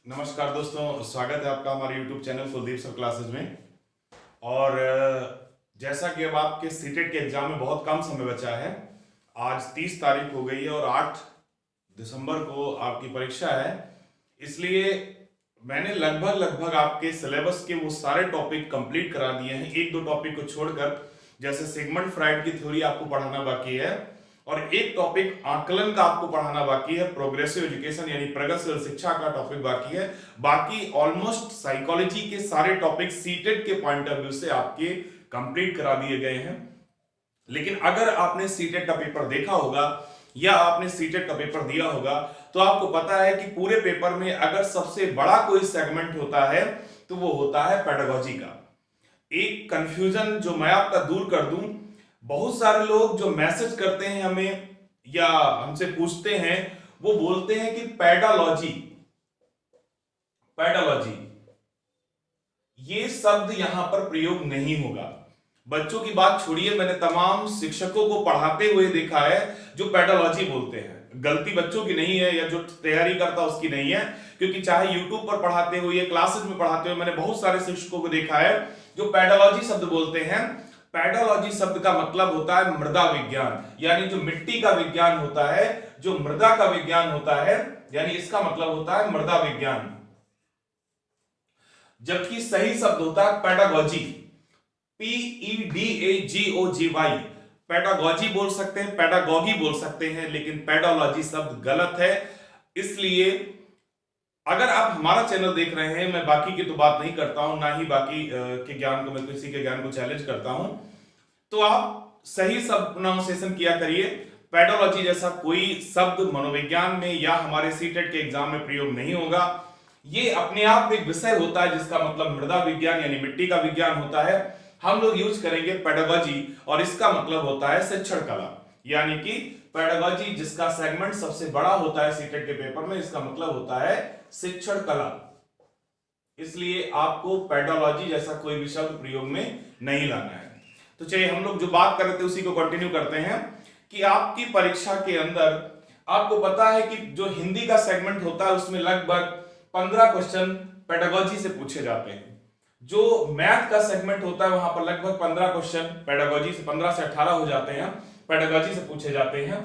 नमस्कार दोस्तों, स्वागत है आपका हमारे YouTube channel Kuldeep sir classes में। और जैसा कि अब आपके सीटेट के एग्जाम में बहुत कम समय बचा है, आज 30 तारीख हो गई है और 8 दिसंबर को आपकी परीक्षा है। इसलिए मैंने लगभग आपके सिलेबस के वो सारे टॉपिक कंप्लीट करा दिए हैं, एक दो टॉपिक को छोड़कर। जैसे सिगमंड फ्राइड की थ्योरी आपको पढ़ाना बाकी है और एक टॉपिक आकलन का आपको पढ़ाना बाकी है, प्रोग्रेसिव एजुकेशन यानी प्रगतिशील शिक्षा का टॉपिक बाकी है। बाकी ऑलमोस्ट साइकोलॉजी के सारे टॉपिक सीटेट के पॉइंट ऑफ व्यू से आपके कंप्लीट करा दिए गए हैं। लेकिन अगर आपने सीटेट का पेपर देखा होगा या आपने सीटेट का पेपर दिया होगा तो आपको पता है कि पूरे पेपर में अगर सबसे बड़ा कोई सेगमेंट होता है तो वो होता है पेडागोजी का। एक कंफ्यूजन जो मैं आपका दूर कर दूं, बहुत सारे लोग जो मैसेज करते हैं हमें या हमसे पूछते हैं वो बोलते हैं कि पेडालॉजी पेडालॉजी ये शब्द यहां पर प्रयोग नहीं होगा। बच्चों की बात छोड़िए, मैंने तमाम शिक्षकों को पढ़ाते हुए देखा है जो पेडालॉजी बोलते हैं। गलती बच्चों की नहीं है या जो तैयारी करता उसकी नहीं है, क्योंकि चाहे यूट्यूब पर पढ़ाते हुए या क्लासेस में पढ़ाते हुए मैंने बहुत सारे शिक्षकों को देखा है जो पेडालॉजी शब्द बोलते हैं। पेडालॉजी शब्द का मतलब होता है मृदा विज्ञान, यानी जो मिट्टी का विज्ञान होता है, जो मृदा का विज्ञान होता है, यानी इसका मतलब होता है मृदा विज्ञान। जबकि सही शब्द होता है पेडागोजी, PEDAGOGY। पेडागोजी बोल सकते हैं, पेडागोगी बोल सकते हैं, लेकिन पेडालॉजी शब्द गलत है। इसलिए अगर आप हमारा चैनल देख रहे हैं, मैं बाकी की तो बात नहीं करता हूं, ना ही बाकी के ज्ञान को, मैं किसी के ज्ञान को चैलेंज करता हूं, तो आप सही शब्द प्रोनाउंसिएशन किया करिए। पेडोलॉजी जैसा कोई शब्द मनोविज्ञान में या हमारे सीटेट के एग्जाम में प्रयोग नहीं होगा। ये अपने आप एक विषय होता है जिसका मतलब मृदा विज्ञान यानी मिट्टी का विज्ञान होता है। हम लोग यूज करेंगे पेडागोजी और इसका मतलब होता है शिक्षण कला, यानी कि पेडागोजी जिसका सेगमेंट सबसे बड़ा होता है सीटेट के पेपर में, इसका मतलब होता है शिक्षण कला। इसलिए आपको पेडालॉजी जैसा कोई भी शब्द प्रयोग में नहीं लाना है। तो चलिए हम लोग जो बात कर रहे थे उसी को कंटिन्यू करते हैं कि आपकी परीक्षा के अंदर आपको पता है कि जो हिंदी का सेगमेंट होता है उसमें लगभग 15 क्वेश्चन पेडागोजी से पूछे जाते हैं। जो मैथ का सेगमेंट होता है वहां पर लगभग 15 क्वेश्चन पेडागोजी से 15 से 18 हो जाते हैं, पेडागोजी से पूछे जाते हैं।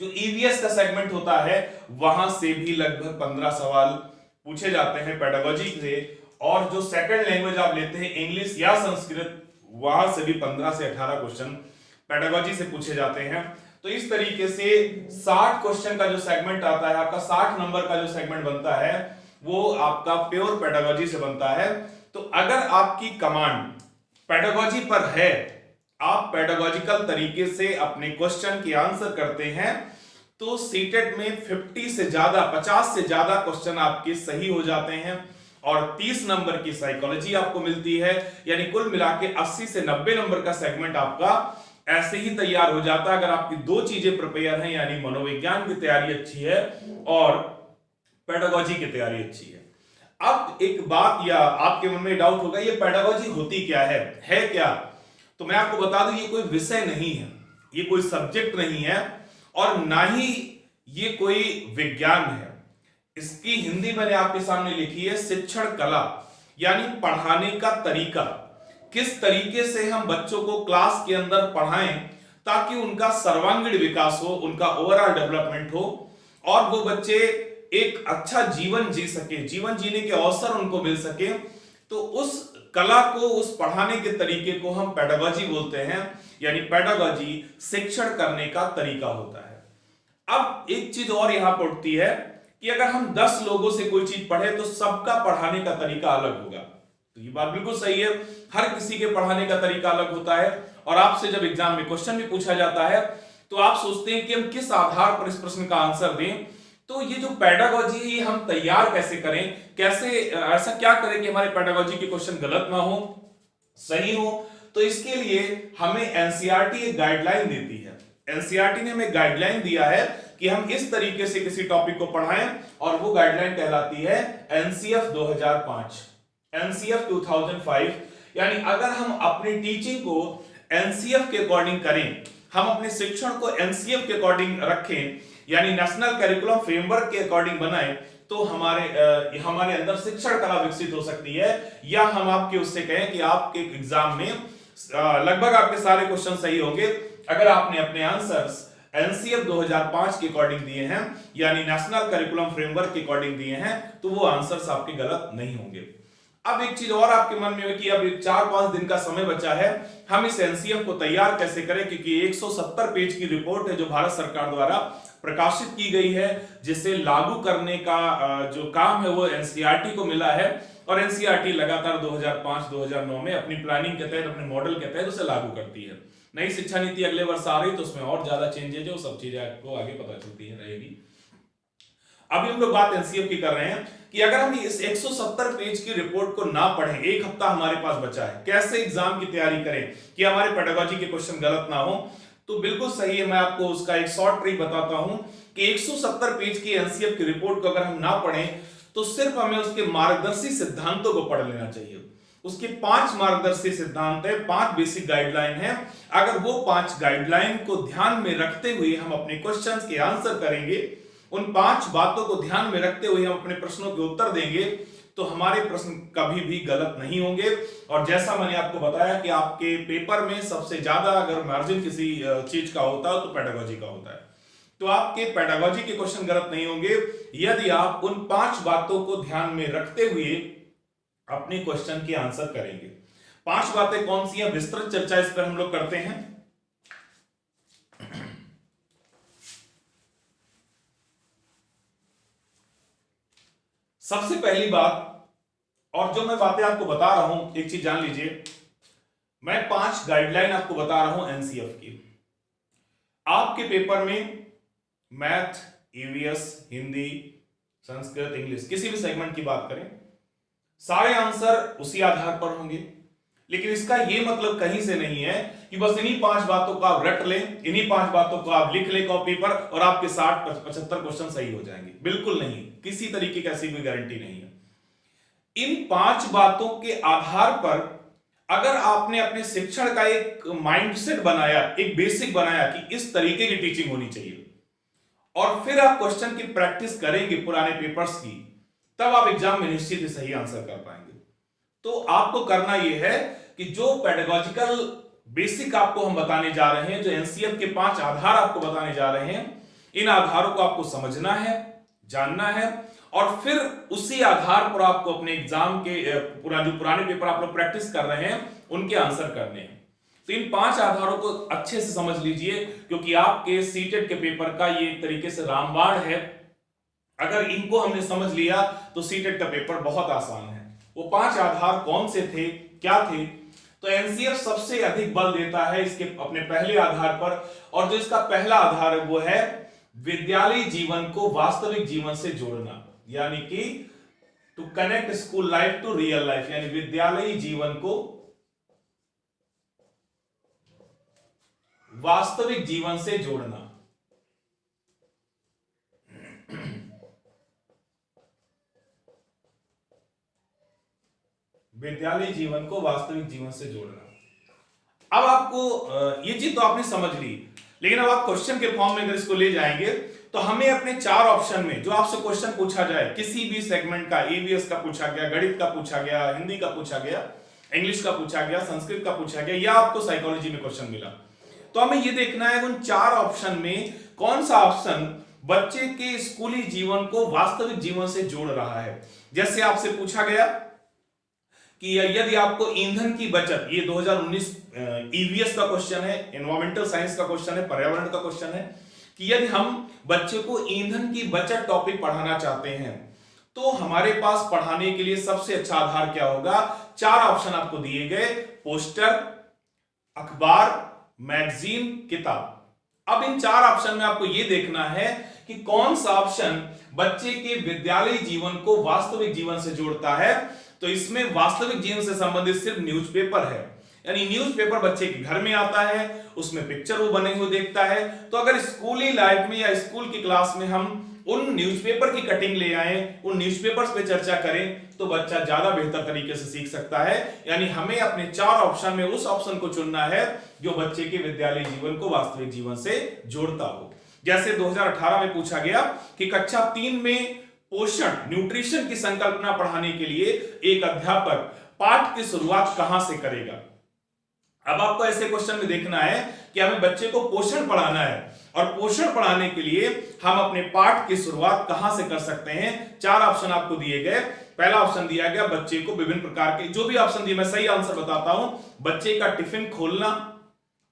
जो ईवीएस का सेगमेंट होता है वहां से भी लगभग 15 सवाल पूछे जाते हैं पेडागोजी से। और जो सेकंड लैंग्वेज आप लेते हैं इंग्लिश या संस्कृत, वहां से भी 15 से 18 क्वेश्चन पेडागोजी से पूछे जाते हैं। तो इस तरीके से 60 क्वेश्चन का जो सेगमेंट आता है, आपका 60 नंबर का जो सेगमेंट बनता है वो आपका प्योर पेडागोजी से बनता है। तो अगर आपकी कमांड पेडागोजी पर है, आप पेडागोजिकल तरीके से अपने क्वेश्चन के आंसर करते हैं, तो सीटेट में 50 से ज्यादा क्वेश्चन आपके सही हो जाते हैं और 30 नंबर की साइकोलॉजी आपको मिलती है। यानी कुल मिला के 80 से 90 नंबर का सेगमेंट आपका ऐसे ही तैयार हो जाता है अगर आपकी दो चीजें प्रिपेयर हैं, यानी मनोविज्ञान की तैयारी अच्छी है और पेडागोजी की तैयारी अच्छी है। अब एक बात या आपके मन में डाउट होगा, ये पेडागोजी होती क्या है क्या? तो मैं आपको बता दूं, ये कोई विषय नहीं है, ये कोई सब्जेक्ट नहीं है और ना ही ये कोई विज्ञान है। इसकी हिंदी मैंने आपके सामने लिखी है शिक्षण कला, यानी पढ़ाने का तरीका। किस तरीके से हम बच्चों को क्लास के अंदर पढ़ाएं ताकि उनका सर्वांगीण विकास हो, उनका ओवरऑल डेवलपमेंट हो और वो बच्चे एक अच्छा जीवन जी सके, जीवन जीने के अवसर उनको मिल सके। तो उस कला को, उस पढ़ाने के तरीके को हम पेडागोजी बोलते हैं, यानी पेडागोजी शिक्षण करने का तरीका होता है। अब एक चीज और यहां पर उठती है कि अगर हम 10 लोगों से कोई चीज पढ़े तो सबका पढ़ाने का तरीका अलग होगा। तो ये बात बिल्कुल सही है, हर किसी के पढ़ाने का तरीका अलग होता है। और आपसे जब एग्जाम में क्वेश्चन भी पूछा जाता है तो आप सोचते हैं कि हम किस आधार पर इस प्रश्न का आंसर दें। तो ये जो पेडागोजी है हम तैयार कैसे करें, कैसे ऐसा क्या करें कि हमारे पेडागोजी के क्वेश्चन गलत ना हो, सही हो। तो इसके लिए हमें एनसीईआरटी एक गाइडलाइन देती है। एनसीईआरटी ने हमें गाइडलाइन दिया है कि हम इस तरीके से किसी टॉपिक को पढ़ाएं और वो गाइडलाइन कहलाती है एनसीएफ 2005, एनसीएफ 2005। यानी अगर हम अपनी टीचिंग को एनसीएफ के अकॉर्डिंग करें, हम अपने शिक्षण को एनसीएफ के अकॉर्डिंग रखें, यानी नेशनल करिकुलम फ्रेमवर्क के अकॉर्डिंग बनाएं, तो हमारे अंदर शिक्षण कला विकसित हो सकती है। या हम आपके उससे कहें कि आपके एग्जाम में लगभग आपके सारे क्वेश्चन सही होंगे अगर आपने अपने आंसर्स एनसीएफ 2005 के अकॉर्डिंग दिए हैं, यानी नेशनल करिकुलम फ्रेमवर्क के अकॉर्डिंग दिए हैं, तो वो आंसर्स आपके गलत नहीं होंगे। अब एक चीज और आपके मन में है कि अब 4-5 दिन का समय बचा है, हम इस एनसीएफ को तैयार कैसे करें, क्योंकि 170 पेज की रिपोर्ट है जो भारत सरकार द्वारा प्रकाशित की गई है, जिसे लागू करने का जो काम है वो एनसीईआरटी को मिला है। और एनसीईआरटी लगातार 2005-2009 में अपनी प्लानिंग के तहत, अपने मॉडल के तहत उसे लागू करती है। नई शिक्षा नीति अगले वर्ष आ रही तो उसमें और ज्यादा चेंजेज है, वो सब चीजें आपको आगे पता चलती है रहेगी। अभी हम लोग बात एनसीएफ की कर रहे हैं कि अगर हम इस 170 पेज की रिपोर्ट को ना पढ़ें, एक हफ्ता हमारे पास बचा है, कैसे एग्जाम की तैयारी करें कि हमारे पेडागोजी के क्वेश्चन गलत ना हो, तो बिल्कुल सही है। मैं आपको उसका एक शॉर्ट ट्रिक बताता हूं कि 170 पेज की एनसीएफ की रिपोर्ट को अगर हम ना पढ़ें तो सिर्फ हमें उसके मार्गदर्शी सिद्धांतों को पढ़ लेना चाहिए। उसके 5 मार्गदर्शी सिद्धांत है, 5 बेसिक गाइडलाइन है। अगर वो 5 गाइडलाइन को ध्यान में रखते हुए हम अपने क्वेश्चंस के आंसर करेंगे, उन 5 बातों को ध्यान में रखते हुए हम अपने प्रश्नों के उत्तर देंगे, तो हमारे प्रश्न कभी भी गलत नहीं होंगे। और जैसा मैंने आपको बताया कि आपके पेपर में सबसे ज्यादा अगर मार्जिन किसी चीज का होता है तो पेडागोजी का होता है, तो आपके पेडागोजी के क्वेश्चन गलत नहीं होंगे यदि आप उन 5 बातों को ध्यान में रखते हुए अपने क्वेश्चन के आंसर करेंगे। 5 बातें कौन सी है, विस्तृत चर्चा इस पर हम लोग करते हैं। सबसे पहली बात, और जो मैं बातें आपको बता रहा हूं, एक चीज जान लीजिए, मैं 5 गाइडलाइन आपको बता रहा हूं एनसीएफ की। आपके पेपर में math, EVS, Hindi, Sanskrit, English, किसी भी सेगमेंट की बात करें, सारे आंसर उसी आधार पर होंगे। लेकिन इसका यह मतलब कहीं से नहीं है कि बस इन्हीं 5 बातों को आप रट लें, इन्हीं 5 बातों को आप लिख लें कॉपी पर और आपके 60-75 क्वेश्चन सही हो जाएंगे। बिल्कुल नहीं, किसी तरीके की ऐसी कोई गारंटी नहीं है। इन 5 बातों के आधार पर अगर आपने अपने शिक्षण का एक माइंडसेट बनाया, एक बेसिक बनाया कि इस तरीके की टीचिंग होनी चाहिए, और फिर आप क्वेश्चन की प्रैक्टिस करेंगे पुराने पेपर्स की, तब आप एग्जाम में निश्चित ही सही आंसर कर पाएंगे। तो आपको करना यह है कि जो पेडागोजिकल बेसिक आपको हम बताने जा रहे हैं, जो एनसीएफ के 5 आधार आपको बताने जा रहे हैं, इन आधारों को आपको समझना है, जानना है, और फिर उसी आधार पर आपको अपने एग्जाम के जो पुराने पेपर आप लोग प्रैक्टिस कर रहे हैं उनके आंसर करने हैं। तो इन 5 आधारों को अच्छे से समझ लीजिए, क्योंकि आपके सीटेट के पेपर का ये एक तरीके से रामबाण है। अगर इनको हमने समझ लिया तो सीटेट का पेपर बहुत आसान है। वो 5 आधार कौन से थे, क्या थे? तो एनसीएफ सबसे अधिक बल देता है इसके अपने पहले आधार पर, और जो इसका पहला आधार है वो है विद्यालय जीवन को वास्तविक जीवन से जोड़ना, यानी कि to connect school life to real life, यानी विद्यालयी जीवन को वास्तविक जीवन से जोड़ना। विद्यालय जीवन को वास्तविक जीवन से जोड़ना। अब आपको ये चीज तो आपने समझ ली, लेकिन अब आप क्वेश्चन के फॉर्म में अगर इसको ले जाएंगे तो हमें अपने 4 ऑप्शन में जो आपसे क्वेश्चन पूछा जाए, किसी भी सेगमेंट का, ईवीएस का पूछा गया, गणित का पूछा गया, हिंदी का पूछा गया, इंग्लिश का पूछा गया, संस्कृत का पूछा गया, या आपको साइकोलॉजी में क्वेश्चन मिला, तो हमें ये देखना है उन 4 ऑप्शन में कौन सा ऑप्शन बच्चे के स्कूली जीवन को वास्तविक जीवन से जोड़ रहा है। जैसे आपसे पूछा गया कि यदि आपको ईंधन की बचत, ये 2019 ईवीएस का क्वेश्चन है, एनवायरमेंटल साइंस का क्वेश्चन है, पर्यावरण का क्वेश्चन है, कि यदि हम बच्चे को ईंधन की बचत टॉपिक पढ़ाना चाहते हैं तो हमारे पास पढ़ाने के लिए सबसे अच्छा आधार क्या होगा। 4 ऑप्शन आपको दिए गए, पोस्टर, अखबार, मैगजीन, किताब। अब इन 4 ऑप्शन में आपको यह देखना है कि कौन सा ऑप्शन बच्चे के विद्यालय जीवन को वास्तविक जीवन से जोड़ता है। तो इसमें वास्तविक जीवन से संबंधित सिर्फ न्यूज़पेपर है, यानी न्यूज़पेपर बच्चे के घर में आता है, उसमें पिक्चर वो बने हुए देखता है। तो अगर स्कूली लाइफ में या स्कूल की क्लास में हम उन न्यूज़पेपर की कटिंग ले आए, उन न्यूज़पेपर्स पे चर्चा करें, तो बच्चा ज्यादा बेहतर तरीके से सीख सकता है। यानी हमें अपने 4 ऑप्शन में उस ऑप्शन को चुनना है जो बच्चे के विद्यालय जीवन को वास्तविक जीवन से जोड़ता हो। जैसे 2018 में पूछा गया कि कक्षा 3 में पोषण, न्यूट्रिशन की संकल्पना पढ़ाने के लिए एक अध्यापक पाठ की शुरुआत कहां से करेगा। अब आपको ऐसे क्वेश्चन में देखना है कि हमें बच्चे को पोषण पढ़ाना है और पोषण पढ़ाने के लिए हम अपने पाठ की शुरुआत कहां से कर सकते हैं। 4 ऑप्शन आपको दिए गए। पहला ऑप्शन दिया गया बच्चे को विभिन्न प्रकार के, जो भी ऑप्शन दिए मैं सही आंसर बताता हूं, बच्चे का टिफिन खोलना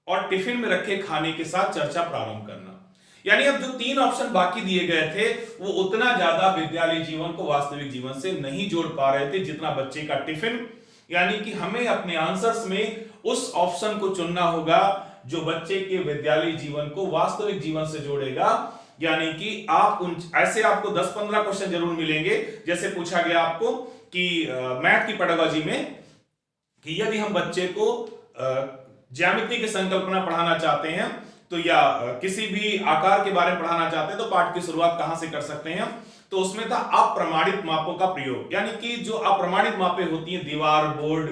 और टिफिन में रखे खाने के साथ चर्चा प्रारंभ करना। यानी अब जो 3 ऑप्शन बाकी दिए गए थे वो उतना ज्यादा विद्यालय जीवन को वास्तविक जीवन से नहीं जोड़ पा रहे थे जितना बच्चे का टिफिन। यानी कि हमें अपने आंसर्स में उस ऑप्शन को चुनना होगा जो बच्चे के विद्यालय जीवन को वास्तविक जीवन से जोड़ेगा। यानी कि आप ऐसे आपको 10-15 क्वेश्चन जरूर मिलेंगे। जैसे पूछा गया आपको कि मैथ की पेडागॉजी में कि यदि हम बच्चे को ज्यामिति की संकल्पना पढ़ाना चाहते हैं तो या किसी भी आकार के बारे में पढ़ाना चाहते हैं तो पाठ की शुरुआत कहां से कर सकते हैं। तो उसमें था अप्रमाणित मापों का प्रयोग। यानी कि जो अप्रमाणित मापें होती हैं, दीवार, बोर्ड,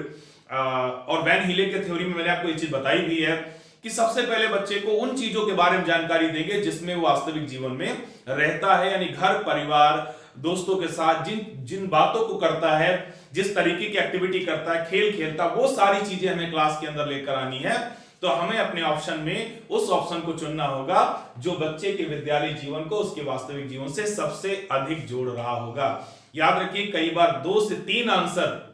और वैन हीले के थ्योरी में मैंने आपको ये चीज बताई भी है कि सबसे पहले बच्चे को उन चीजों के बारे में जानकारी देंगे जिसमें वो वास्तविक जीवन में रहता है। यानी घर परिवार दोस्तों के साथ जिन जिन बातों को करता है, जिस तरीके की एक्टिविटी करता है, खेल खेलता, वो सारी चीजें हमें क्लास के अंदर लेकर आनी है। तो हमें अपने ऑप्शन में उस ऑप्शन को चुनना होगा जो बच्चे के विद्यालय जीवन को उसके वास्तविक जीवन से सबसे अधिक जोड़ रहा होगा। याद रखिए कई बार 2 से 3 आंसर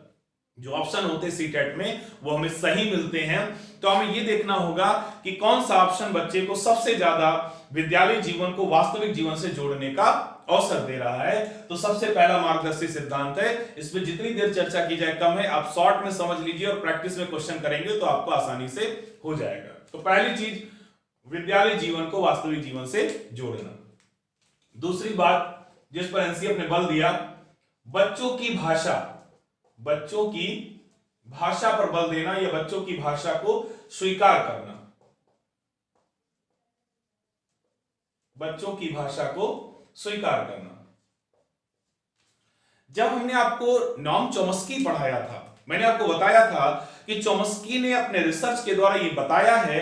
जो ऑप्शन होते हैं सीटेट में वो हमें सही मिलते हैं। तो हमें ये देखना होगा कि कौन सा ऑप्शन बच्चे को सबसे ज्यादा विद्यालय जीवन को वास्तविक जीवन से जोड़ने का अवसर दे रहा है। तो सबसे पहला मार्गदर्शी सिद्धांत है, इसमें जितनी देर चर्चा की जाए कम है। आप शॉर्ट में समझ लीजिए और प्रैक्टिस में क्वेश्चन करेंगे तो आपको आसानी से हो जाएगा। तो पहली चीज विद्यालय जीवन को वास्तविक जीवन से जोड़ना। दूसरी बात जिस पर एनसीएफ ने बल दिया, बच्चों की भाषा, बच्चों की भाषा पर बल देना या बच्चों की भाषा को स्वीकार करना, बच्चों की भाषा को स्वीकार करना। जब हमने आपको नॉम चॉम्स्की पढ़ाया था, मैंने आपको बताया था कि चॉम्स्की ने अपने रिसर्च के द्वारा यह बताया है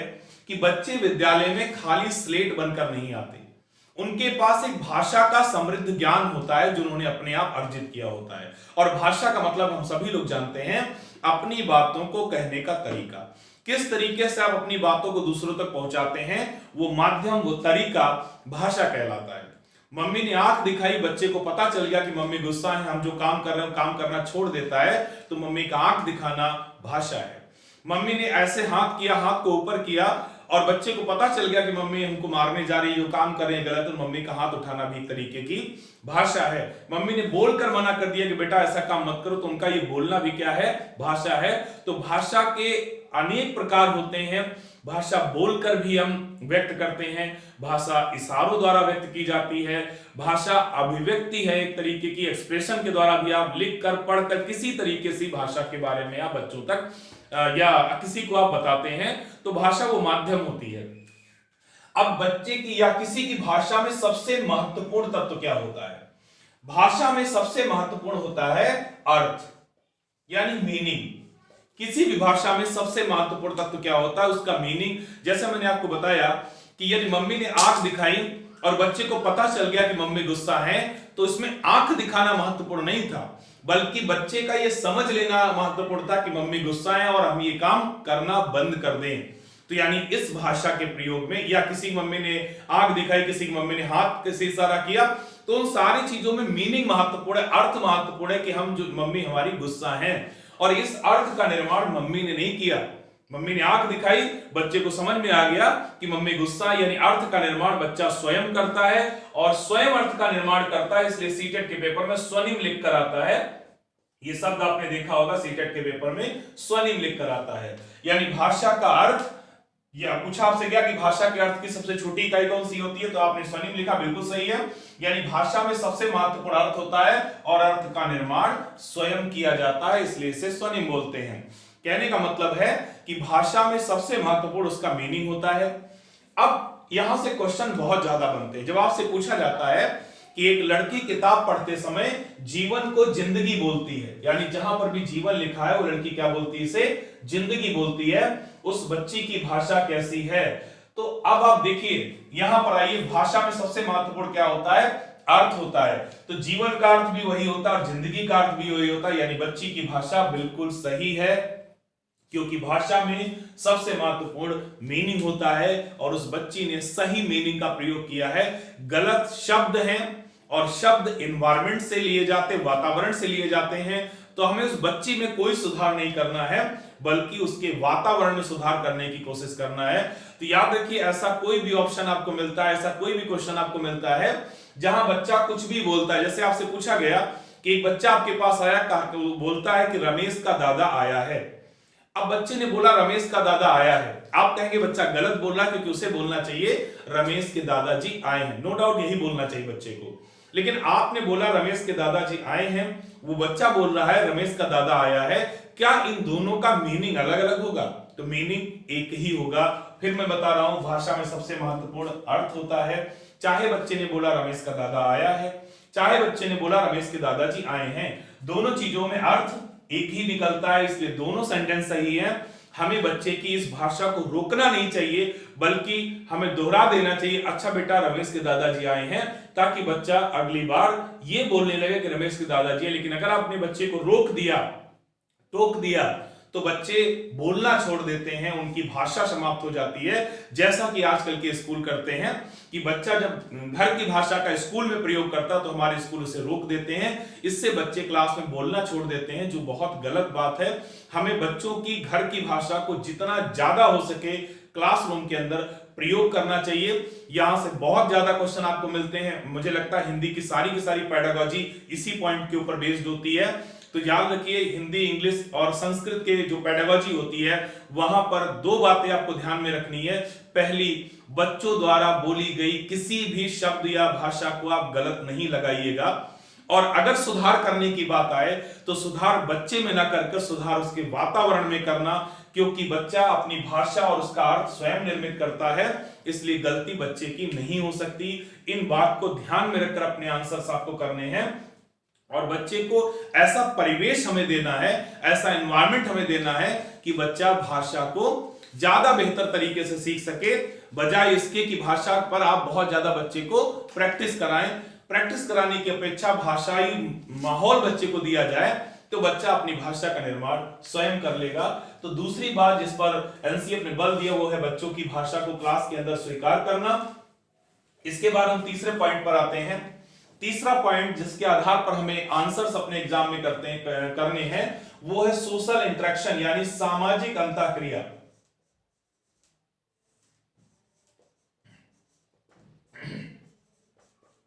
कि बच्चे विद्यालय में खाली स्लेट बनकर नहीं आते, उनके पास एक भाषा का समृद्ध ज्ञान होता है जो उन्होंने अपने आप अर्जित किया होता है। और भाषा का मतलब हम सभी लोग जानते हैं अपनी बातों को कहने का तरीका, किस तरीके से आप अपनी बातों को दूसरों तक पहुंचाते हैं, वो माध्यम, वो तरीका भाषा कहलाता है। मम्मी ने आंख दिखाई, बच्चे को पता चल गया कि मम्मी गुस्सा है, हम जो काम कर रहे हैं काम करना छोड़ देता है, तो मम्मी का आंख दिखाना भाषा है। मम्मी ने ऐसे हाथ किया, हाथ को ऊपर किया और बच्चे को पता चल गया कि मम्मी हमको मारने जा रही है, जो काम कर रहे हैं गलत, तो मम्मी का हाथ उठाना भी एक तरीके की भाषा है। मम्मी ने बोलकर मना कर दिया कि बेटा ऐसा काम मत करो, तो उनका ये बोलना भी क्या है, भाषा है। तो भाषा के अनेक प्रकार होते हैं। भाषा बोलकर भी हम व्यक्त करते हैं, भाषा इशारों द्वारा व्यक्त की जाती है, भाषा अभिव्यक्ति है एक तरीके की, एक्सप्रेशन के द्वारा भी आप लिखकर पढ़कर किसी तरीके से भाषा के बारे में आप बच्चों तक या किसी को आप बताते हैं, तो भाषा वो माध्यम होती है। अब बच्चे की या किसी की भाषा में सबसे महत्वपूर्ण तत्व क्या होता है? भाषा में सबसे महत्वपूर्ण होता है अर्थ, यानी मीनिंग। किसी भी भाषा में सबसे महत्वपूर्ण तत्व क्या होता है? उसका मीनिंग। जैसे मैंने आपको बताया कि यदि मम्मी ने आंख दिखाई और बच्चे को पता चल गया कि मम्मी गुस्सा है, तो इसमें आंख दिखाना महत्वपूर्ण नहीं था, बल्कि बच्चे का यह समझ लेना महत्वपूर्ण था कि मम्मी गुस्सा है और हम ये काम करना बंद कर दें। तो यानी इस भाषा के प्रयोग में, या किसी मम्मी ने आंख दिखाई, किसी की मम्मी ने हाथ से इशारा किया, तो उन सारी चीजों में मीनिंग महत्वपूर्ण है, अर्थ महत्वपूर्ण है कि हम जो मम्मी हमारी गुस्सा है। और इस अर्थ का निर्माण मम्मी ने नहीं किया। मम्मी ने आंख दिखाई, बच्चे को समझ में आ गया कि मम्मी गुस्सा, यानी अर्थ का निर्माण बच्चा स्वयं करता है और स्वयं अर्थ का निर्माण करता है। इसलिए सीटेट के पेपर में स्वनिम लिख कर आता है। ये शब्द आपने देखा होगा, सीटेट के पेपर में स्वनिम लिख कर आता है। यानी भाषा का अर्थ, या पूछा आपसे क्या कि भाषा के अर्थ की सबसे छोटी इकाई कौन सी होती है, तो आपने स्वनिम लिखा, बिल्कुल सही है। यानी भाषा में सबसे महत्वपूर्ण अर्थ होता है और अर्थ का निर्माण स्वयं किया जाता है, इसलिए इसे स्वनिम बोलते हैं। कहने का मतलब है कि भाषा में सबसे महत्वपूर्ण उसका मीनिंग होता है। अब यहां से क्वेश्चन बहुत ज्यादा बनते हैं। जब आपसे पूछा जाता है कि एक लड़की किताब पढ़ते समय जीवन को जिंदगी बोलती है, यानी जहां पर भी जीवन लिखा है वो लड़की क्या बोलती है, इसे जिंदगी बोलती है, उस बच्ची की भाषा कैसी है? तो अब आप देखिए, यहां पर आइए, भाषा में सबसे महत्वपूर्ण क्या होता है? अर्थ होता है। तो जीवन का अर्थ भी वही होता है और जिंदगी का अर्थ भी वही होता है, यानी बच्ची की भाषा बिल्कुल सही है, क्योंकि भाषा में सबसे महत्वपूर्ण मीनिंग होता है और उस बच्ची ने सही मीनिंग का प्रयोग किया है। गलत शब्द हैं और शब्द एनवायरमेंट से लिए जाते, वातावरण से लिए जाते हैं, तो हमें उस बच्ची में कोई सुधार नहीं करना है बल्कि उसके वातावरण में सुधार करने की कोशिश करना है। तो याद रखिए, ऐसा कोई भी ऑप्शन आपको मिलता है, ऐसा कोई भी क्वेश्चन आपको मिलता है जहां बच्चा कुछ भी बोलता है, जैसे आपसे पूछा गया कि एक बच्चा आपके पास आया, बोलता है कि रमेश का दादा आया है। अब बच्चे ने बोला रमेश का दादा आया है, आप कहेंगे बच्चा गलत बोल रहा है, क्योंकि उसे बोलना चाहिए रमेश के दादाजी आए हैं, नो डाउट यही बोलना चाहिए बच्चे को। लेकिन आपने बोला रमेश के दादाजी आए हैं, वो बच्चा बोल रहा है रमेश का दादा आया है, क्या इन दोनों का मीनिंग अलग अलग होगा? तो मीनिंग एक ही होगा। फिर मैं बता रहा हूं, भाषा में सबसे महत्वपूर्ण अर्थ होता है। चाहे बच्चे ने बोला रमेश का दादा आया है, चाहे बच्चे ने बोला रमेश के दादाजी आए हैं, दोनों चीजों में अर्थ एक ही निकलता है, इसलिए दोनों सेंटेंस सही है। हमें बच्चे की इस भाषा को रोकना नहीं चाहिए, बल्कि हमें दोहरा देना चाहिए, अच्छा बेटा रमेश के दादाजी आए हैं, ताकि बच्चा अगली बार ये बोलने लगे कि रमेश के दादाजी है। लेकिन अगर आपने बच्चे को रोक दिया, टोक दिया, तो बच्चे बोलना छोड़ देते हैं, उनकी भाषा समाप्त हो जाती है। जैसा कि आजकल के स्कूल करते हैं कि बच्चा जब घर की भाषा का स्कूल में प्रयोग करता है तो हमारे स्कूल उसे रोक देते हैं, इससे बच्चे क्लास में बोलना छोड़ देते हैं, जो बहुत गलत बात है। हमें बच्चों की घर की भाषा को जितना ज्यादा हो सके क्लासरूम के अंदर प्रयोग करना चाहिए। यहां से बहुत ज्यादा क्वेश्चन आपको मिलते हैं, मुझे लगता है हिंदी की सारी पेडागॉजी इसी पॉइंट के ऊपर बेस्ड होती है। तो याद रखिए, हिंदी, इंग्लिश और संस्कृत के जो पेडागॉजी होती है वहां पर दो बातें आपको ध्यान में रखनी है। पहली, बच्चों द्वारा बोली गई किसी भी शब्द या भाषा को आप गलत नहीं लगाइएगा, और अगर सुधार करने की बात आए तो सुधार बच्चे में ना करके सुधार उसके वातावरण में करना, क्योंकि बच्चा अपनी भाषा और उसका अर्थ स्वयं निर्मित करता है, इसलिए गलती बच्चे की नहीं हो सकती। इन बात को ध्यान में रखकर अपने आंसर्स आपको करने हैं और बच्चे को ऐसा परिवेश हमें देना है, ऐसा एनवायरनमेंट हमें देना है कि बच्चा भाषा को ज्यादा बेहतर तरीके से सीख सके, बजाय इसके कि भाषा पर आप बहुत ज्यादा बच्चे को प्रैक्टिस कराएं। प्रैक्टिस कराने की अपेक्षा भाषाई माहौल बच्चे को दिया जाए तो बच्चा अपनी भाषा का निर्माण स्वयं कर लेगा। तो दूसरी बात जिस पर एनसीएफ ने बल दिया वो है बच्चों की भाषा को क्लास के अंदर स्वीकार करना। इसके बाद हम तीसरे पॉइंट पर आते हैं। तीसरा पॉइंट जिसके आधार पर हमें आंसर्स अपने एग्जाम में करने हैं वो है सोशल इंटरेक्शन, यानी सामाजिक अंतःक्रिया।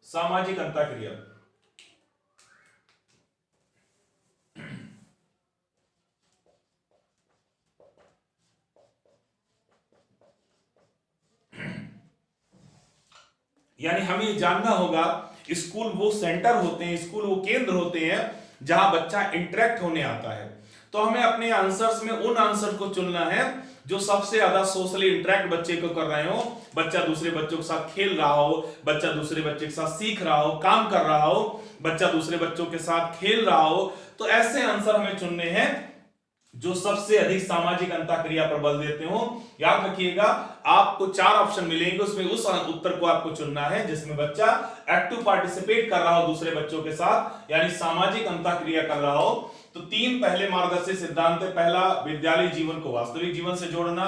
सामाजिक अंतःक्रिया यानी हमें जानना होगा, स्कूल वो सेंटर होते हैं, स्कूल वो केंद्र होते हैं जहां बच्चा इंटरेक्ट होने आता है। तो हमें अपने आंसर्स में उन आंसर को चुनना है जो सबसे ज्यादा सोशली इंटरेक्ट बच्चे को कर रहे हो, बच्चा दूसरे बच्चों के साथ खेल रहा हो, बच्चा दूसरे बच्चे के साथ सीख रहा हो, काम कर रहा हो, बच्चा दूसरे बच्चों के साथ खेल रहा हो। तो ऐसे आंसर हमें चुनने हैं जो सबसे अधिक सामाजिक अंतःक्रिया पर बल देते हो। याद रखिएगा, आपको 4 ऑप्शन मिलेंगे, उसमें उस उत्तर को आपको चुनना है जिसमें बच्चा एक्टिव पार्टिसिपेट कर रहा हो दूसरे बच्चों के साथ, यानी सामाजिक अंतःक्रिया कर रहा हो। तो 3 पहले मार्गदर्शी सिद्धांत है। पहला, विद्यालय जीवन को वास्तविक जीवन से जोड़ना।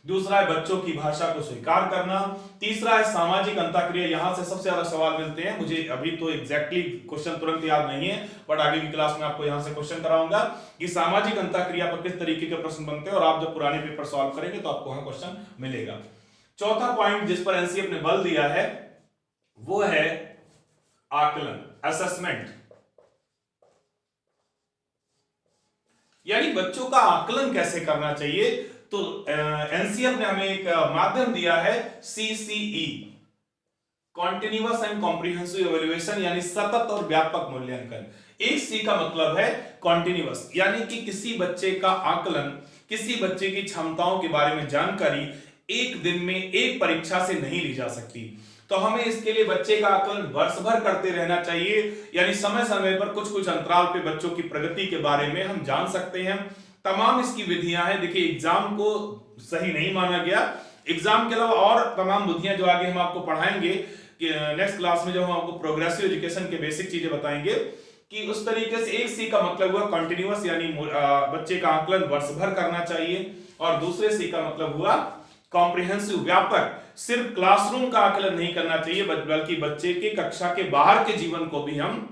दूसरा है बच्चों की भाषा को स्वीकार करना। तीसरा है सामाजिक अंतःक्रिया। यहां से सबसे ज्यादा सवाल मिलते हैं, मुझे अभी तो एग्जैक्टली क्वेश्चन तुरंत याद नहीं है, बट आगे की क्लास में आपको यहां से क्वेश्चन कराऊंगा कि सामाजिक अंतःक्रिया पर किस तरीके के प्रश्न बनते हैं, और आप जब पुराने पेपर सॉल्व करेंगे तो आपको वहां क्वेश्चन मिलेगा। चौथा पॉइंट जिस पर एनसीएफ ने बल दिया है वो है आकलन, असेसमेंट, यानी बच्चों का आकलन कैसे करना चाहिए। तो एनसीएफ ने हमें एक माध्यम दिया है CCE, continuous and comprehensive evaluation, यानी सतत और व्यापक मूल्यांकन। एक सी का मतलब है कॉन्टिन्यूअस, यानी कि किसी बच्चे का आकलन, किसी बच्चे की क्षमताओं के बारे में जानकारी एक दिन में एक परीक्षा से नहीं ली जा सकती। तो हमें इसके लिए बच्चे का आकलन वर्ष भर करते रहना चाहिए, यानी समय समय पर कुछ कुछ अंतराल पे बच्चों की प्रगति के बारे में हम जान सकते हैं। तमाम इसकी विधियां हैं। देखिए, एग्जाम को सही नहीं माना गया, एग्जाम के अलावा और तमाम विधियां जो आगे हम आपको पढ़ाएंगे नेक्स्ट क्लास में जब हम आपको प्रोग्रेसिव एजुकेशन के बेसिक चीजें बताएंगे कि उस तरीके से एक सी का मतलब हुआ कंटिन्यूअस, यानी बच्चे का आकलन वर्ष भर करना चाहिए, और दूसरे सी का मतलब हुआ कॉम्प्रिहेंसिव, व्यापक, सिर्फ क्लासरूम का आकलन नहीं करना चाहिए बल्कि बच्चे के कक्षा के बाहर के जीवन को भी हम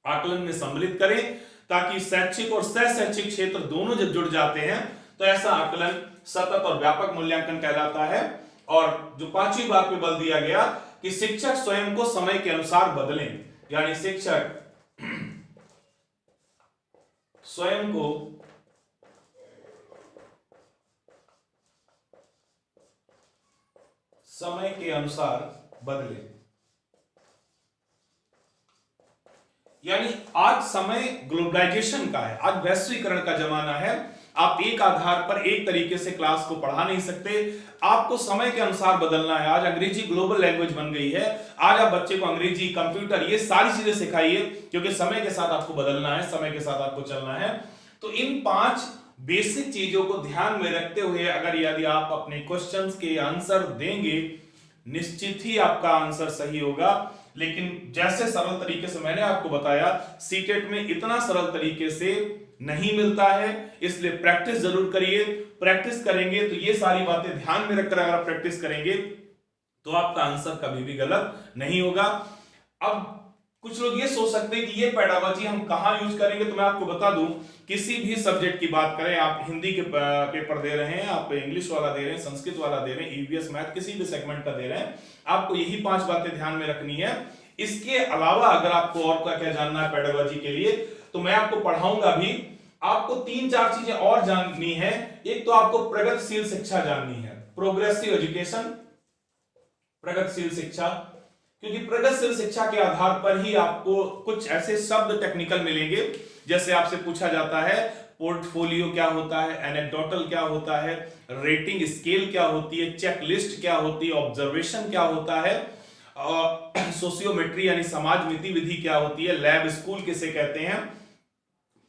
आकलन में सम्मिलित करें, ताकि शैक्षिक और सह शैक्षिक क्षेत्र दोनों जब जुड़ जाते हैं तो ऐसा आकलन सतत और व्यापक मूल्यांकन कहलाता है। और जो पांचवी बात पे बल दिया गया कि शिक्षक स्वयं को समय के अनुसार बदलें, यानी शिक्षक स्वयं को समय के अनुसार बदले, यानी आज समय ग्लोबलाइजेशन का है, आज वैश्वीकरण का जमाना है। आप एक आधार पर एक तरीके से क्लास को पढ़ा नहीं सकते, आपको समय के अनुसार बदलना है। आज अंग्रेजी ग्लोबल लैंग्वेज बन गई है, आज आप बच्चे को अंग्रेजी, कंप्यूटर, ये सारी चीजें सिखाइए, क्योंकि समय के साथ आपको बदलना है, समय के साथ आपको चलना है। तो इन 5 बेसिक चीजों को ध्यान में रखते हुए अगर यदि आप अपने क्वेश्चंस के आंसर देंगे, निश्चित ही आपका आंसर सही होगा। लेकिन जैसे सरल तरीके से मैंने आपको बताया, सीटेट में इतना सरल तरीके से नहीं मिलता है, इसलिए प्रैक्टिस जरूर करिए। प्रैक्टिस करेंगे तो ये सारी बातें ध्यान में रखकर अगर आप प्रैक्टिस करेंगे तो आपका आंसर कभी भी गलत नहीं होगा। अब कुछ लोग ये सोच सकते हैं कि ये पेडागोजी हम कहां यूज करेंगे, तो मैं आपको बता दूं, किसी भी सब्जेक्ट की बात करें, आप हिंदी के पेपर दे रहे हैं, आप इंग्लिश वाला दे रहे हैं, संस्कृत वाला दे रहे हैं, ईवीएस मैथ, किसी भी सेगमेंट का दे रहे हैं, आपको यही 5 बातें ध्यान में रखनी है। इसके अलावा अगर आपको और क्या जानना है पेडागोजी के लिए, तो मैं आपको पढ़ाऊंगा भी। आपको 3-4 चीजें और जाननी है। एक तो आपको प्रगतिशील शिक्षा जाननी है, प्रोग्रेसिव एजुकेशन, प्रगतिशील शिक्षा, क्योंकि प्रगतिशील शिक्षा के आधार पर ही आपको कुछ ऐसे शब्द टेक्निकल मिलेंगे, जैसे आपसे पूछा जाता है पोर्टफोलियो क्या होता है, एनेक्डोटल क्या होता है, रेटिंग स्केल क्या होती है, चेकलिस्ट क्या होती है, ऑब्जर्वेशन क्या होता है, सोशियोमेट्री यानी समाज मिति विधि क्या होती है, लैब स्कूल किसे कहते हैं,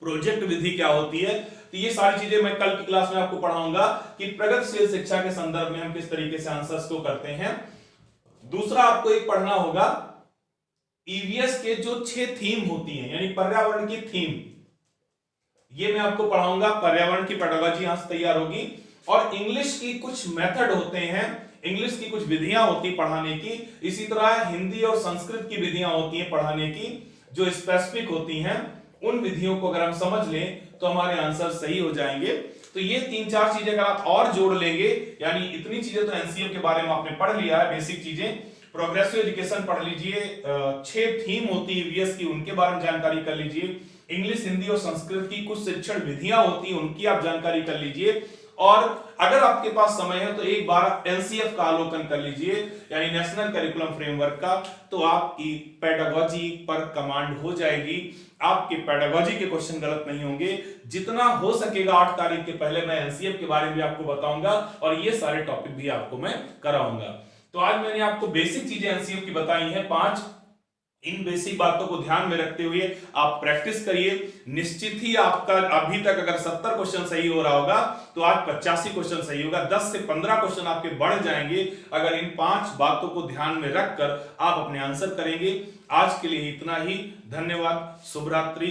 प्रोजेक्ट विधि क्या होती है। तो ये सारी चीजें मैं कल की क्लास में आपको पढ़ाऊंगा कि प्रगतिशील शिक्षा के संदर्भ में हम किस तरीके से आंसर्स को करते हैं। दूसरा आपको एक पढ़ना होगा ईवीएस के जो 6 थीम होती हैं, यानी पर्यावरण की थीम, ये मैं आपको पढ़ाऊंगा। पर्यावरण की पेडागोजी यहां से तैयार होगी। और इंग्लिश की कुछ मेथड होते हैं, इंग्लिश की कुछ विधियां होती पढ़ाने की, इसी तरह हिंदी और संस्कृत की विधियां होती हैं पढ़ाने की जो स्पेसिफिक होती हैं। उन विधियों को अगर हम समझ लें तो हमारे आंसर सही हो जाएंगे। तो ये 3-4 चीजें अगर आप और जोड़ लेंगे, यानी इतनी चीजें तो एनसीएम के बारे में आपने पढ़ लिया है, बेसिक चीजें। प्रोग्रेसिव एजुकेशन पढ़ लीजिए, 6 थीम होती है ईवीएस की, उनके बारे में जानकारी कर लीजिए। इंग्लिश, हिंदी और संस्कृत की कुछ शिक्षण विधियां होती हैं, उनकी आप जानकारी कर लीजिए। और अगर आपके पास समय है तो एक बार एनसीएफ का अवलोकन कर लीजिए, यानी नेशनल करिकुलम फ्रेमवर्क का, तो आपकी पेडागोजी पर कमांड हो जाएगी। आपके पेडागोजी के क्वेश्चन गलत नहीं होंगे। जितना हो सकेगा 8 तारीख के पहले मैं एनसीएफ के बारे में भी आपको बताऊंगा और ये सारे टॉपिक भी आपको मैं कराऊंगा। तो आज मैंने आपको बेसिक चीजें एनसीएफ की बताई हैं 5। इन बेसिक बातों को ध्यान में रखते हुए आप प्रैक्टिस करिए। निश्चित ही आपका अभी तक अगर 70 क्वेश्चन सही हो रहा होगा तो आज 85 क्वेश्चन सही होगा। 10 से 15 क्वेश्चन आपके बढ़ जाएंगे अगर इन 5 बातों को ध्यान में रखकर आप अपने आंसर करेंगे। आज के लिए इतना ही। धन्यवाद। शुभ रात्रि।